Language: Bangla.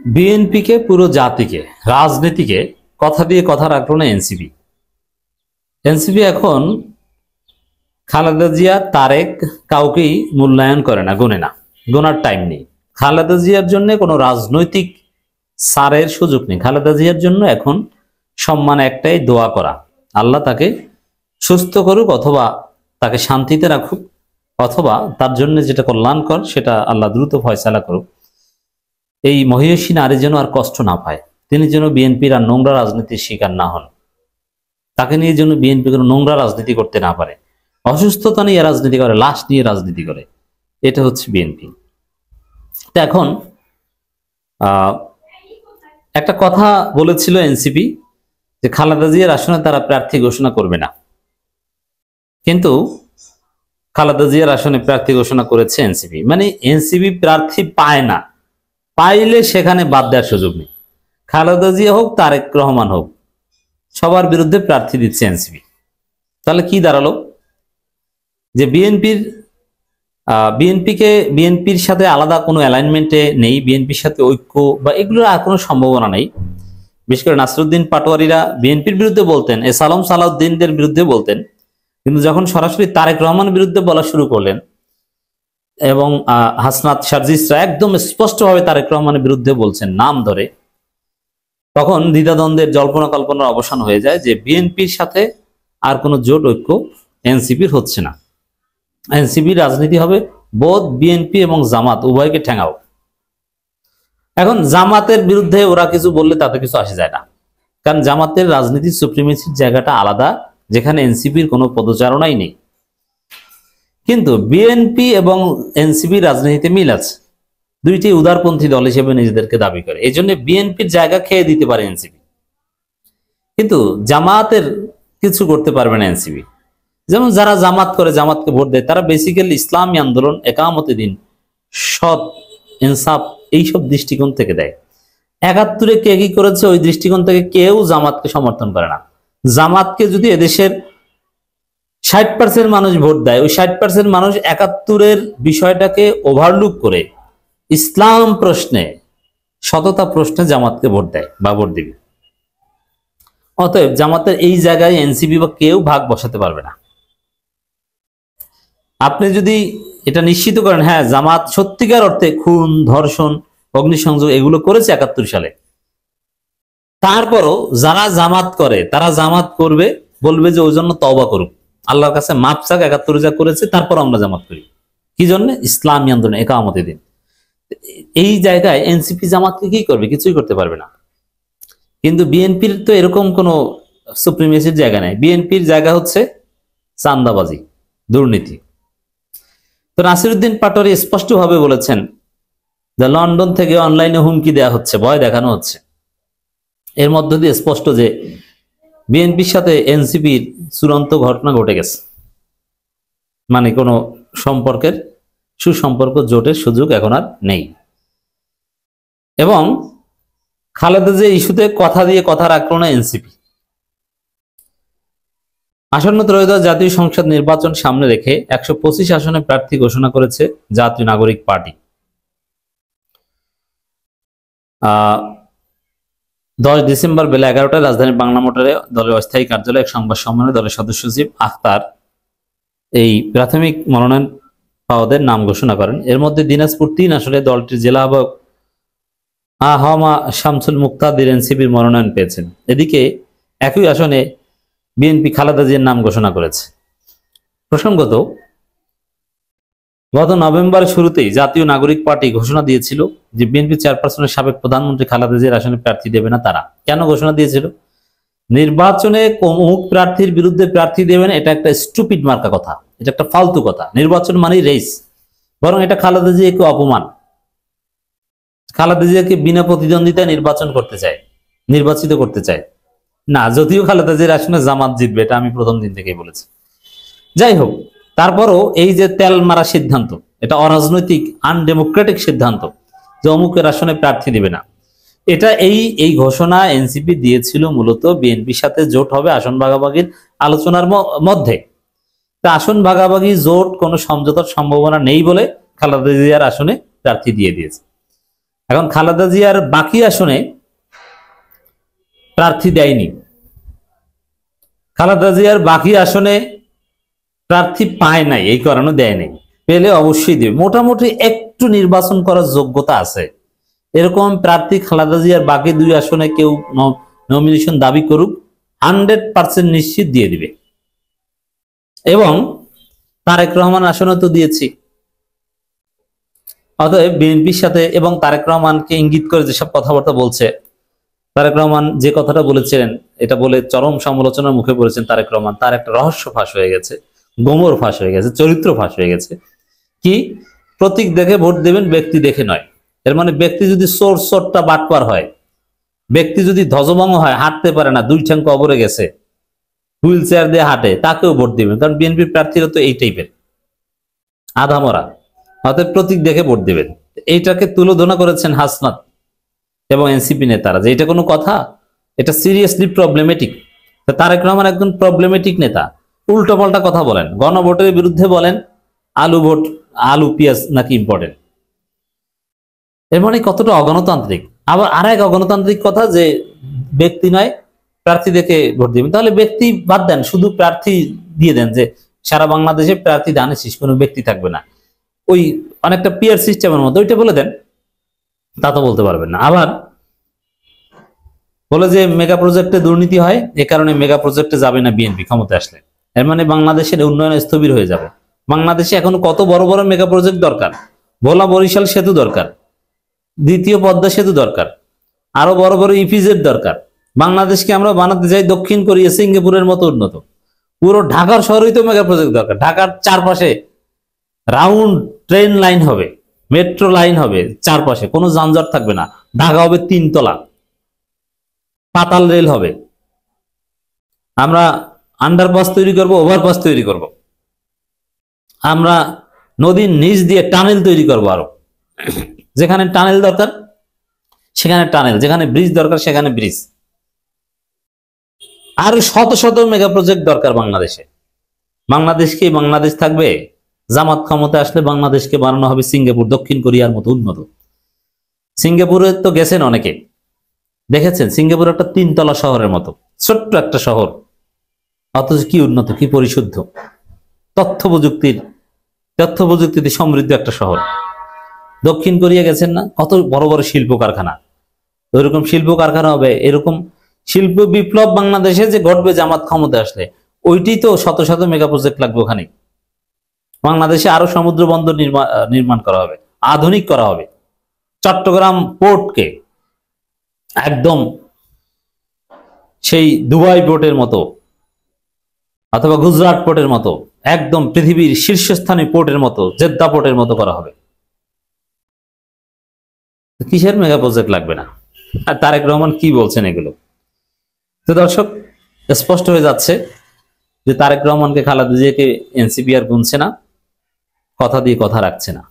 বিএনপিকে, পুরো জাতিকে, রাজনীতিকে কথা দিয়ে কথা রাখলো না এনসিপি। এনসিপি এখন খালেদা জিয়া, তারেক কাউকেই মূল্যায়ন করে না, গোনে না, গোনার টাইম নেই। খালেদা জিয়ার জন্য কোনো রাজনৈতিক সারের সুযোগ নেই। খালেদা জিয়ার জন্য এখন সম্মান একটাই, দোয়া করা, আল্লাহ তাকে সুস্থ করুক, অথবা তাকে শান্তিতে রাখুক, অথবা তার জন্য যেটা কল্যাণকর সেটা আল্লাহ দ্রুত ফয়সালা করুক। এই মহিষী নারী যেন আর কষ্ট না পায়, তিনি যেন বিএনপির আর নোংরা রাজনীতির শিকার না হন, তাকে নিয়ে যেন বিএনপি কোনো নোংরা রাজনীতি করতে না পারে, অসুস্থতা নিয়ে রাজনীতি করে, লাশ নিয়ে রাজনীতি করে, এটা হচ্ছে বিএনপি। তো এখন একটা কথা বলেছিল এনসিপি যে খালেদা জিয়ার আসনে তারা প্রার্থী ঘোষণা করবে না, কিন্তু খালেদা জিয়ার আসনে প্রার্থী ঘোষণা করেছে এনসিপি। মানে এনসিপি প্রার্থী পায় না, পাইলে সেখানে বাদ দেওয়ার সুযোগ নেই। খালেদা জিয়া হোক, তারেক রহমান হোক, সবার বিরুদ্ধে প্রার্থী দিচ্ছে এনসিপি। তাহলে কি দাঁড়ালো? যে বিএনপির সাথে আলাদা কোনো অ্যালাইনমেন্টে নেই, বিএনপির সাথে ঐক্য বা এগুলোর আর কোনো সম্ভাবনা নেই। বিশেষ করে নাসিরউদ্দিন পাটোয়ারিরা বিএনপির বিরুদ্ধে বলতেন, সালাম সালাউদ্দিনদের বিরুদ্ধে বলতেন, কিন্তু যখন সরাসরি তারেক রহমানের বিরুদ্ধে বলা শুরু করলেন এবং হাসনাত সার্জিসরা একদম স্পষ্টভাবে তারেক রহমানের বিরুদ্ধে বলছেন নাম ধরে, তখন দ্বিধাদ্বন্দ্বের জল্পনা কল্পনার অবসান হয়ে যায় যে বিএনপির সাথে আর কোনো জোট ঐক্য এনসিপির হচ্ছে না। এনসিপির রাজনীতি হবে বোধ বিএনপি এবং জামাত উভয়কে ঠেঙাও। এখন জামাতের বিরুদ্ধে ওরা কিছু বললে তাতে কিছু আসে যায় না, কারণ জামাতের রাজনীতির সুপ্রিমেসির জায়গাটা আলাদা, যেখানে এনসিপির কোনো পদচারণাই নেই। কিন্তু বিএনপি এবং এনসিপির রাজনীতিতে মিল আছে, দুইটি উদারপন্থী দল হিসেবে নিজেদেরকে দাবি করে, এই জন্য বিএনপির জায়গা খেয়ে দিতে পারে এনসিপি, কিন্তু জামাতের কিছু করতে পারবে না এনসিপি। যেমন যারা জামাত করে, জামাতকে ভোট দেয়, তারা বেসিক্যালি ইসলামী আন্দোলন, একামতে দিন, সৎ, ইনসাফ, এইসব দৃষ্টিকোণ থেকে দেয়। ৭১-এ কে কি করেছে ওই দৃষ্টিকোণ থেকে কেউ জামাতকে সমর্থন করে না। জামাতকে যদি এদেশের ৬০% মানুষ ভোট দেয়, ওই ৬০% মানুষ ৭১-এর বিষয়টাকে ওভারলুক করে ইসলাম প্রশ্নে, সততা প্রশ্নে জামাতকে ভোট দেয় বা ভোট দিবে। অতএব জামাতের এই জায়গায় এনসিপি বা কেউ ভাগ বসাতে পারবে না। আপনি যদি এটা নিশ্চিত করেন, হ্যাঁ জামাত সত্যিকার অর্থে খুন, ধর্ষণ, অগ্নিসংযোগ এগুলো করেছে ৭১ সালে, তারপরও যারা জামাত করে তারা জামাত করবে, বলবে যে ওই জন্য তওবা করুক, আল্লাহর কাছে মাপ চাক, ৭১ যা করেছে, তারপর আমরা জামাত করি। কি জন্য? ইসলামী আন্দোলন, একামতে দিন। এই জায়গায় এনসিপি জামাতকে কি করবে? কিছুই করতে পারবে না। কিন্তু বিএনপির তো এরকম কোনো সুপ্রিমেসির জায়গা নাই। বিএনপির জায়গা হচ্ছে চাঁদাবাজি, দুর্নীতি। তো নাসিরউদ্দিন পাটোয়ারি স্পষ্টভাবে বলেছেন যে লন্ডন থেকে অনলাইনে হুমকি দেওয়া হচ্ছে, ভয় দেখানো হচ্ছে। এর মধ্য দিয়ে স্পষ্ট যে বিএনপির সাথে এনসিপির চূড়ান্ত ঘটনা ঘটে গেছে, মানে কোনো সম্পর্কের, সুসম্পর্ক, জোটের সুযোগ এখন আর নেই। এবং খালেদা যে ইস্যুতে কথা দিয়ে কথা রাখলো না এনসিপি। আসন্ন ত্রয়োদশ জাতীয় সংসদ নির্বাচন সামনে রেখে ১২৫ আসনে প্রার্থী ঘোষণা করেছে জাতীয় নাগরিক পার্টি। ১০ ডিসেম্বর বেলা ১১টায় রাজধানীর বাংলা মোটরে দলের অস্থায়ী কার্যালয়ে এক সংবাদ সম্মেলনে দলের সদস্য সচিব আখতার এই প্রাথমিক মনোনয়ন পাওয়াদের নাম ঘোষণা করেন। এর মধ্যে দিনাজপুর ৩ আসনে দলটির জেলা আহ্বায়ক আহমা শামসুল মুক্তাদির এনসিপির মনোনয়ন পেয়েছেন। এদিকে একই আসনে বিএনপি খালেদা জিয়ার নাম ঘোষণা করেছে। প্রসঙ্গত, গত নভেম্বরের শুরুতেই জাতীয় নাগরিক পার্টি ঘোষণা দিয়েছিল যে বিএনপি চেয়ারপারসনের সাবেক প্রধানমন্ত্রী খালেদা জিয়ার আসনে প্রার্থী দেবে না তারা। কেন ঘোষণা দিয়েছিল? নির্বাচনে অমুক প্রার্থীর বিরুদ্ধে প্রার্থী দেবেন, এটা একটা স্টুপিড মার্কা কথা, এটা একটা ফালতু কথা। নির্বাচন মানেই রেস, বরং এটা খালেদা জিয়াকে অপমান। খালেদা জিয়াকে বিনা প্রতিদ্বন্দ্বিতায় নির্বাচিত করতে চায় না। যদিও খালেদা জিয়ার আসনে জামাত জিতবে, এটা আমি প্রথম দিন থেকেই বলেছি। যাই হোক, তারপরও এই যে তেল মারা সিদ্ধান্ত, এটা অরাজনৈতিক, আনডেমোক্রেটিক সিদ্ধান্ত যে অমুকের আসনে প্রার্থী দিবে না। এটা এই ঘোষণা এনসিপি দিয়েছিল মূলত বিএনপির সাথে জোট হবে আসন ভাগাভাগির আলোচনার মধ্যে। তা আসন ভাগাভাগি, জোট, কোনো সমঝোতার সম্ভাবনা নেই বলে খালেদা জিয়ার আসনে প্রার্থী দিয়ে দিয়েছে। এখন খালেদা জিয়ার বাকি আসনে প্রার্থী দেয়নি, খালেদা জিয়ার বাকি আসনে প্রার্থী পায় নাই, এই কারণে দেয় নাই। পেলে অবশ্যই দেবে, মোটামুটি একটু নির্বাচন করার যোগ্যতা আছে এরকম প্রার্থী খালেদা জিয়ার বাকি 2 আসনে কেউ নমিনেশন দাবি করুক, 100% নিশ্চিত দিয়ে দিবে। এবং তারেক রহমান আসনে তো দিয়েছি। অতএব বিএনপির সাথে এবং তারেক রহমানকে ইঙ্গিত করে যেসব কথাবার্তা বলছে, তারেক রহমান যে কথাটা বলেছিলেন এটা বলে চরম সমালোচনার মুখে পড়েছেন তারেক রহমান। তার একটা রহস্য ফাঁস হয়ে গেছে, গোমর ফাঁস হয়ে গেছে, চরিত্র ফাঁস হয়ে গেছে। কি, প্রতীক দেখে ভোট দেবেন, ব্যক্তি দেখে নয়। এর মানে ব্যক্তি যদি চোরটা বাটপার হয়, ব্যক্তি যদি ধ্বজভঙ্গ হয়, হাঁটতে পারে না, 2 ঠ্যাং কবরে গেছে, হুইল চেয়ার দিয়ে হাঁটে, তাকেও ভোট দিবেন। কারণ বিএনপির প্রার্থীরা তো এই টাইপের আধামরা, অতএব প্রতীক দেখে ভোট দিবেন। এইটাকে তুলোধনা করেছেন হাসনাত এবং এনসিপি নেতারা যে এটা কোনো কথা, এটা সিরিয়াসলি প্রবলেমেটিক। তারেক রহমান একজন প্রবলেমেটিক নেতা, উল্টো পাল্টা কথা বলেন, গণভোটের বিরুদ্ধে বলেন আলু ভোট, আলু পেঁয়াজ নাকি ইম্পর্টেন্ট। এর মানে কতটা অগণতান্ত্রিক। আবার আর এক অগণতান্ত্রিক কথা যে ব্যক্তি নয় প্রার্থী দেখে ভোট দিবেন। তাহলে ব্যক্তি বাদ দেন, শুধু প্রার্থী দিয়ে দেন, যে সারা বাংলাদেশে প্রার্থী দানেছিস, কোনো ব্যক্তি থাকবে না, ওই অনেকটা পিয়ার সিস্টেমের মতো, ওইটা বলে দেন, তা তো বলতে পারবেন না। আবার বলে যে মেগা প্রজেক্টে দুর্নীতি হয়, এ কারণে মেগা প্রজেক্টে যাবে না বিএনপি ক্ষমতা আসলে। এর মানে বাংলাদেশের উন্নয়ন স্থবির হয়ে যাবে। বাংলাদেশে এখন কত বড় বড় মেগা প্রজেক্ট দরকার, ভোলা বরিশাল সেতু দরকার, 2য় পদ্মা সেতু দরকার, আরো বড় বড় ইপিজেড দরকার। বাংলাদেশকে আমরা বানাতে চাই দক্ষিণ কোরিয়া, সিঙ্গাপুরের মতো উন্নত। পুরো ঢাকার শহরেই তো মেগা প্রজেক্ট দরকার। ঢাকার চারপাশে রাউন্ড ট্রেন লাইন হবে, মেট্রো লাইন হবে, চারপাশে কোনো যানজট থাকবে না। ঢাকা হবে 3 তলা, পাতাল রেল হবে। আমরা আন্ডারপাস তৈরি করব, ওভারপাস তৈরি করব, আমরা নদীর নিচ দিয়ে টানেল তৈরি করব, আরো যেখানে টানেল দরকার সেখানে টানেল, যেখানে ব্রিজ দরকার সেখানে ব্রিজ। আর শত শত মেগা প্রজেক্ট দরকার বাংলাদেশে। বাংলাদেশকে বাংলাদেশ থাকবে, জামাত ক্ষমতা আসলে বাংলাদেশকে বানানো হবে সিঙ্গাপুর, দক্ষিণ কোরিয়ার মতো উন্নত। সিঙ্গাপুরে তো গেছেন অনেকে, দেখেছেন সিঙ্গাপুর একটা 3 তলা শহরের মতো, ছোট্ট একটা শহর, অথচ কি উন্নত, কি পরিশুদ্ধ, তথ্য প্রযুক্তিতে সমৃদ্ধ একটা শহর। দক্ষিণ কোরিয়া গেছেন না, কত বড় বড় শিল্প কারখানা। ওইরকম শিল্প কারখানা হবে, এরকম শিল্প বিপ্লব বাংলাদেশে যে ঘটবে জামাত ক্ষমতা আসলে, ওইটি তো শত শত মেগা প্রজেক্ট লাগবে ওখানে। বাংলাদেশে আরো সমুদ্র বন্দর নির্মাণ করা হবে, আধুনিক করা হবে। চট্টগ্রাম পোর্টকে একদম সেই দুবাই পোর্টের মতো অথবা গুজরাট পোর্টের মতো, একদম পৃথিবীর শীর্ষস্থানীয় পোর্টের মতো, জেদ্দা পোর্টের মতো করা হবে। কিসের মেগা প্রজেক্ট লাগবে না? আর তারেক রহমান কি বলছেন এগুলো? তো দর্শক, স্পষ্ট হয়ে যাচ্ছে যে তারেক রহমানকে, খালেদা জিয়াকে এনসিপি আর গুনছে না, কথা দিয়ে কথা রাখছে না।